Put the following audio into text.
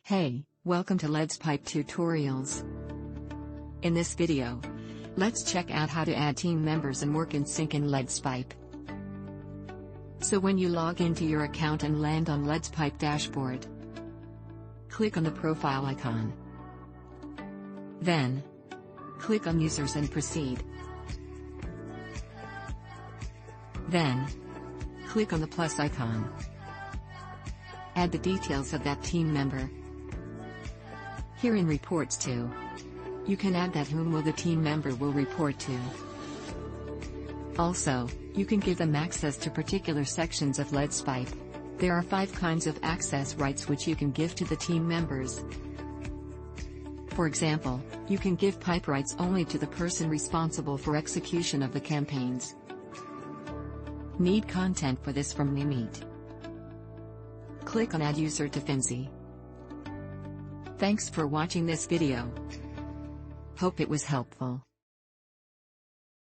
Hey, welcome to Leadzpipe Tutorials. In this video, let's check out how to add team members and work in sync in Leadzpipe. So when you log into your account and land on Leadzpipe dashboard, click on the profile icon. Then, click on Users and Proceed. Then, click on the plus icon. Add the details of that team member. Here in Reports to, you can add that whom will the team member will report to. Also, you can give them access to particular sections of Leadzpipe. There are 5 kinds of access rights which you can give to the team members. For example, you can give pipe rights only to the person responsible for execution of the campaigns. Need content for this from Meet. Click on Add User to Finzi. Thanks for watching this video. Hope it was helpful.